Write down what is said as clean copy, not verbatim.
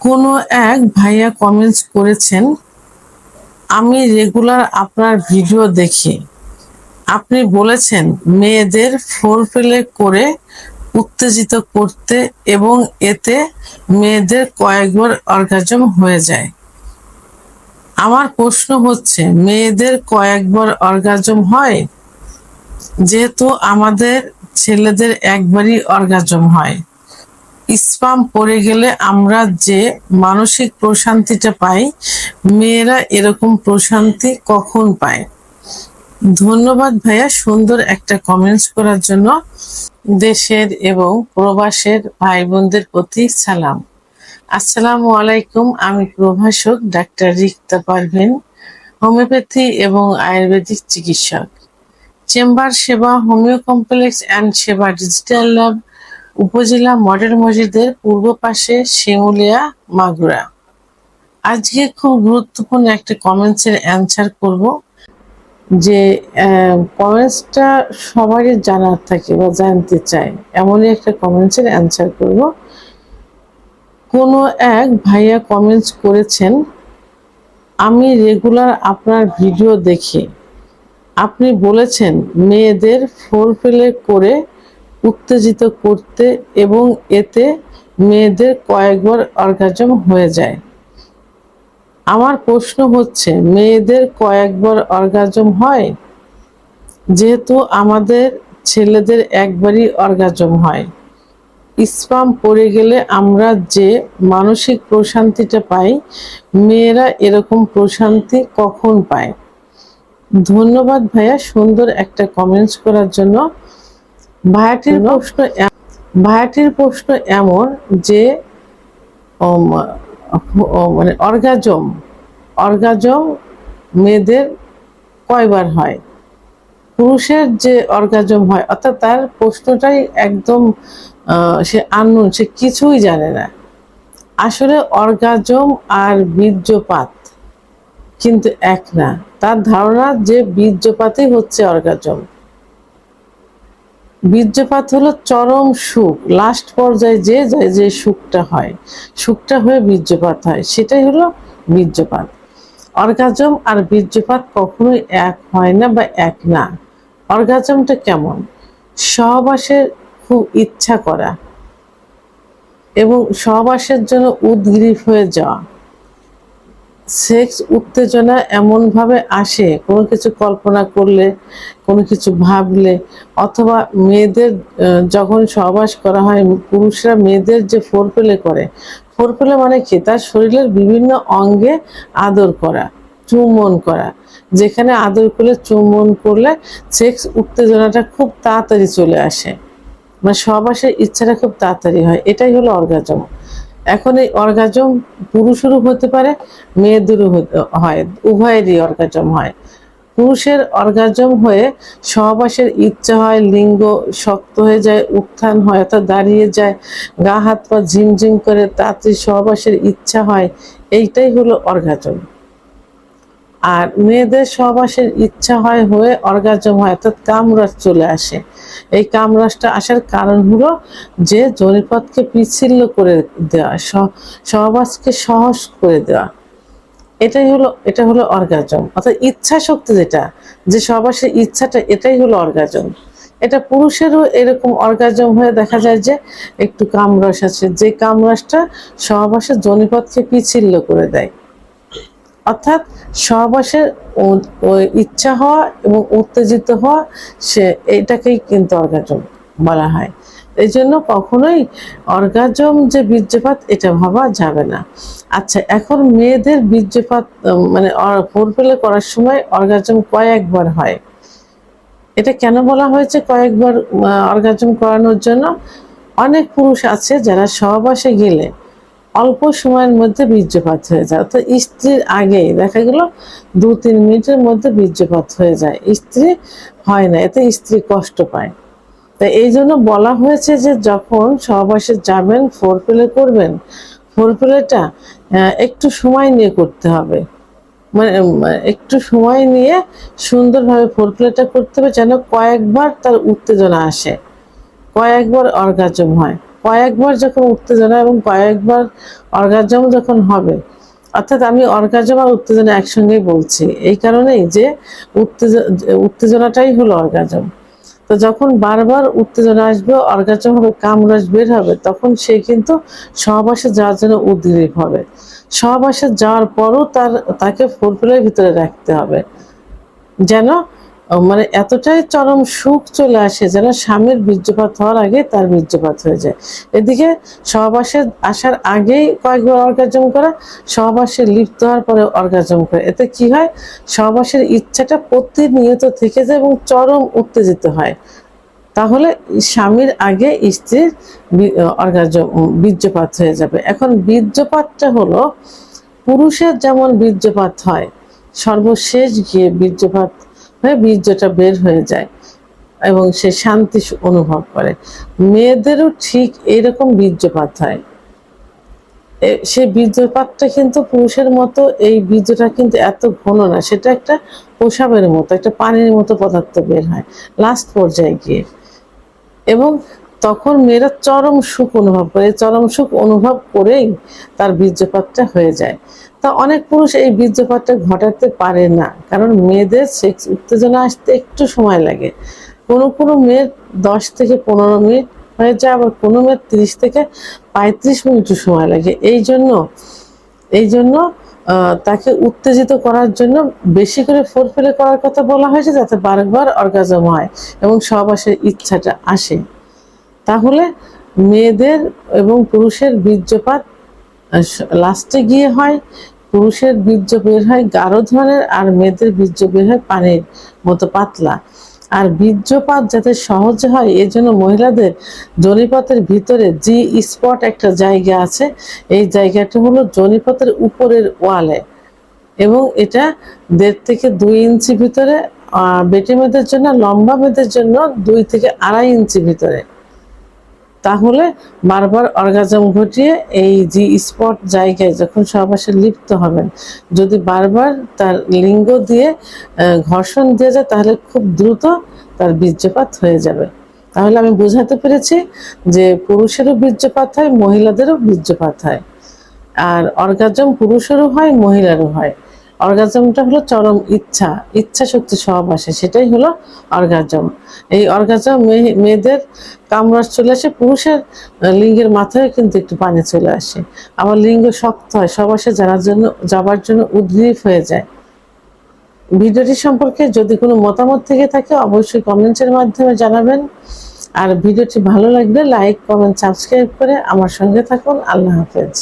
কোনো এক ভাইয়া কমেন্টস করেছেন, আমি রেগুলার আপনার ভিডিও দেখি। আপনি বলেছেন মেয়েদের ফোরপ্লে করে উত্তেজিত করতে এবং এতে মেয়েদের কয়েকবার অর্গাজম হয়ে যায়। আমার প্রশ্ন হচ্ছে, মেয়েদের কয়েকবার অর্গাজম হয়? যেহেতু আমাদের ছেলেদের একবারই অর্গাজম হয়। স্পাম পড়ে গেলে আমরা যে মানসিক প্রশান্তিটা পাই, মেয়েরা এরকম প্রশান্তি কখন পায়? ধন্যবাদ ভাইয়া সুন্দর একটা কমেন্টস করার জন্য। দেশের এবং প্রবাসের ভাই বোনদের প্রতি সালাম। আসসালামু আলাইকুম। আমি প্রভাষক ডাক্তার রিক্তা পারভিন, হোমিওপ্যাথি এবং আয়ুর্বেদিক চিকিৎসক। চেম্বার সেবা, হোমিও কমপ্লেক্স অ্যান্ড সেবা ডিজিটাল ল্যাব, উপজেলা মডেল মসজিদের পূর্ব পাশে, শিমুলিয়া, মাগুরা। আজকে খুব গুরুত্বপূর্ণ একটা কমেন্টসের অ্যান্সার করব, যে কমেন্টসটা সবারই জানার থাকে বা জানতে চায়, এমনই একটা কমেন্টসের অ্যান্সার করব। কোনো এক ভাইয়া কমেন্টস করেছেন, আমি রেগুলার আপনার ভিডিও দেখি। আপনি বলেছেন মেয়েদের ফোরপ্লে করে উত্তেজিত করতে এবং এতে মেয়েদের কয়েকবার অর্গাজম হয়ে যায়। আমার প্রশ্ন হচ্ছে, মেয়েদের কয়েকবার অর্গাজম হয়? যেহেতু আমাদের ছেলেদের একবারই অর্গাজম হয়। স্পাম পড়ে গেলে আমরা যে মানসিক প্রশান্তিটা পাই, মেয়েরা এরকম প্রশান্তি কখন পায়? ধন্যবাদ ভাইয়া সুন্দর একটা কমেন্টস করার জন্য। ভাইয়াটির প্রশ্ন এমন যে মানে অর্গাজম মেয়েদের কয়বার হয়? পুরুষের যে অর্গাজম হয়, অর্থাৎ তার প্রশ্নটাই একদম সে আননোন, সে কিছুই জানে না। আসলে অর্গাজম আর বীর্যপাত কিন্তু এক না। তার ধারণা যে বীর্যপাতই হচ্ছে অর্গাজম। বীর্যপাত হলো চরম সুখ, লাস্ট পর্যায়ে যে সুখটা হয়, সুখটা হয়ে বীর্যপাত হয়, সেটাই হলো বীর্যপাত। অর্গাজম আর বীর্যপাত কখনোই এক হয় না বা এক না। অর্গাজমটা কেমন? সহবাসের খুব ইচ্ছা করা এবং সহবাসের জন্য উদগ্রীব হয়ে যাওয়া। সেক্স উত্তেজনা এমনভাবে আসে, কোনো কিছু কল্পনা করলে, কোনো কিছু ভাবলে, অথবা মেয়েদের যখন সহবাস করা হয়, পুরুষরা মেয়েদের যে ফোরপ্লে করে, ফোরপ্লে মানে কি? তার শরীরের বিভিন্ন অঙ্গে আদর করা, চুম্বন করা। যেখানে আদর করলে, চুম্বন করলে সেক্স উত্তেজনাটা খুব তাড়াতাড়ি চলে আসে, মানে সহবাসের ইচ্ছাটা খুব তাড়াতাড়ি হয়। এটাই হলো অর্গাজম। এখন এই অর্গাজম পুরুষেরও হতে পারে, মেয়েদেরও হয়, উভয়েরই অর্গাজম হয়। পুরুষের অর্গাজম হয়ে সহবাসের ইচ্ছা হয়, লিঙ্গ শক্ত হয়ে যায়, উত্থান হয় অর্থাৎ দাঁড়িয়ে যায়, গা হাত পা ঝিমঝিম করে, তাড়াতাড়ি সহবাসের ইচ্ছা হয়। এইটাই হলো অর্গাজম। আর মেয়েদের সহবাসের ইচ্ছা হয়ে অর্গাজম হয়, অর্থাৎ কামরাস চলে আসে। এই কামরাসটা আসার কারণ হলো যে যোনিপথকে পিচ্ছিল্য করে দেওয়া, সহবাসকে সহজ করে দেওয়া। এটা হলো অর্গাজম, অর্থাৎ ইচ্ছা শক্তি, যেটা যে সহবাসের ইচ্ছাটা, এটাই হলো অর্গাজম। এটা পুরুষেরও এরকম অর্গাজম হয়ে দেখা যায় যে একটু কামরাস আছে, যে কামরাসটা সহবাসের যোনিপথকে পিচ্ছিল্য করে দেয়। অর্থাৎ সহবাসের ইচ্ছা হওয়া এবং উত্তেজিত হওয়া, এইটাকেই কিন্তু অর্গাজম বলা হয়। এই জন্য কখনোই অর্গাজম যে বীর্যপাত, এটা ভাবা যাবে না। আচ্ছা, এখন মেয়েদের বীর্যপাত মানে ফোরপ্লে করার সময় অর্গাজম কয়েকবার হয়? এটা কেন বলা হয়েছে কয়েকবার অর্গাজম করানোর জন্য? অনেক পুরুষ আছে যারা সহবাসে গেলে অল্প সময়ের মধ্যে বীর্যপাত হয়ে যায়, অর্থাৎ স্ত্রীর আগেই দেখা গেল 2-3 মিনিটের মধ্যে বীর্যপাত হয়ে যায়, স্ত্রী হয় না, এতে স্ত্রী কষ্ট পায়। তাই এই জন্য বলা হয়েছে যে যখন সহবাসে যাবেন, ফোরপ্লে করবেন, ফোরপ্লেটা একটু সময় নিয়ে করতে হবে। মানে একটু সময় নিয়ে সুন্দরভাবে ফোরপ্লেটা করতে হবে, যেন কয়েকবার তার উত্তেজনা আসে, কয়েকবার অর্গাজম হয়। কয়েকবার যখন উত্তেজনা এবং কয়েকবার অর্গাজম যখন হবে, অর্থাৎ আমি অর্গাজম আর উত্তেজনা একসঙ্গেই বলছি এই কারণেই যে উত্তেজনাটাই হলো অর্গাজম। তো যখন বারবার উত্তেজনা আসবে, অর্গাজম হবে, কামরাজ বের হবে, তখন সে কিন্তু সহবাসে যাওয়ার জন্য উদ্গ্রীব হবে। সহবাসে যাওয়ার পরও তাকে ফোরপ্লের ভিতরে রাখতে হবে, যেন মানে এতটাই চরম সুখ চলে আসে যেন স্বামীর বীর্যপাত হওয়ার আগে তার বীর্যপাত হয়ে যায়। এদিকে সহবাসে আসার আগেই কয়েকবার অর্গাজম করা, সহবাসে লিপ্ত হওয়ার পরে অর্গাজম করে, এতে কি হয়, সহবাসের ইচ্ছাটা প্রতিনিয়ত থেকে যায় এবং চরম উত্তেজিত হয়। তাহলে স্বামীর আগে স্ত্রীর অর্গাজম বীর্যপাত হয়ে যাবে। এখন বীর্যপাতটা হলো পুরুষের যেমন বীর্যপাত হয়, সর্বশেষ গিয়ে বীর্যপাত হয়ে বীর্যটা বের হয়ে যায় এবং সে শান্তি অনুভব করে, মেয়েদেরও ঠিক এরকম বীর্যপাত হয়। সেই বীর্যপাতটা কিন্তু পুরুষের মতো এই বীর্যটা কিন্তু এত ঘন না, সেটা একটা প্রসাবের মতো, একটা পানির মতো পদার্থ বের হয় লাস্ট পর্যায়ে গিয়ে, এবং তখন মেয়েরা চরম সুখ অনুভব করে, চরম সুখ অনুভব করেই তার বীর্যপাতটা হয়ে যায়। তা অনেক পুরুষ এই বীর্যপাতটা ঘটাতে পারে না, কারণ মেয়েদের সেক্স উত্তেজনা আসতে একটু সময় লাগে। কোনো কোনো মেয়ের 10 থেকে 15 মিনিট হয়ে যায়, আবার কোনো মেয়ের 30 থেকে 35 মিনিটও সময় লাগে। এই জন্য তাকে উত্তেজিত করার জন্য বেশি করে ফোরপ্লে করার কথা বলা হয়েছে, যাতে বারবার অর্গাজম হয় এবং সহবাসের ইচ্ছাটা আসে। তাহলে মেয়েদের এবং পুরুষের বীর্যপাত লাস্টে গিয়ে হয়, পুরুষের বীর্য বের হয় গাঢ় ধরনের আর মেয়েদের বীর্য বের হয় পানির মতো পাতলা। আর বীর্যপাত যাতে সহজে হয় এজন্য মহিলাদের যোনিপথের ভিতরে জি স্পট একটা জায়গা আছে, এই জায়গাটা হলো যোনিপথের উপরের ওয়ালে, এবং এটা 1.5 থেকে 2 ইঞ্চি ভিতরে, বেটে মেয়েদের জন্য, লম্বা মেয়েদের জন্য 2 থেকে 2.5 ইঞ্চি ভিতরে। তাহলে বারবার অর্গাজম ঘটিয়ে এই জি স্পট জায়গায় যখন সহবাসে লিপ্ত হবেন, যদি বারবার তার লিঙ্গ দিয়ে ঘর্ষণ দিয়ে যায়, তাহলে খুব দ্রুত তার বীর্যপাত হয়ে যাবে। তাহলে আমি বোঝাতে পেরেছি যে পুরুষেরও বীর্যপাত হয়, মহিলাদেরও বীর্যপাত হয়, আর অর্গাজম পুরুষেরও হয়, মহিলারও হয়। অর্গাজমটা হলো চরম ইচ্ছা শক্তি সহবাসে, সেটাই হলো অর্গাজম। এই অর্গাজম মেয়েদের কামরাজ চলে আসে, পুরুষের লিঙ্গের মাথায় কিন্তু একটু পানি চলে আসে, আবার লিঙ্গ শক্ত হয়, সহবাসে যাবার জন্য উদ্গ্রীব হয়ে যায়। ভিডিওটি সম্পর্কে যদি কোনো মতামত থেকে থাকে অবশ্যই কমেন্টের মাধ্যমে জানাবেন। আর ভিডিওটি ভালো লাগলে লাইক, কমেন্ট, সাবস্ক্রাইব করে আমার সঙ্গে থাকুন। আল্লাহ হাফেজ।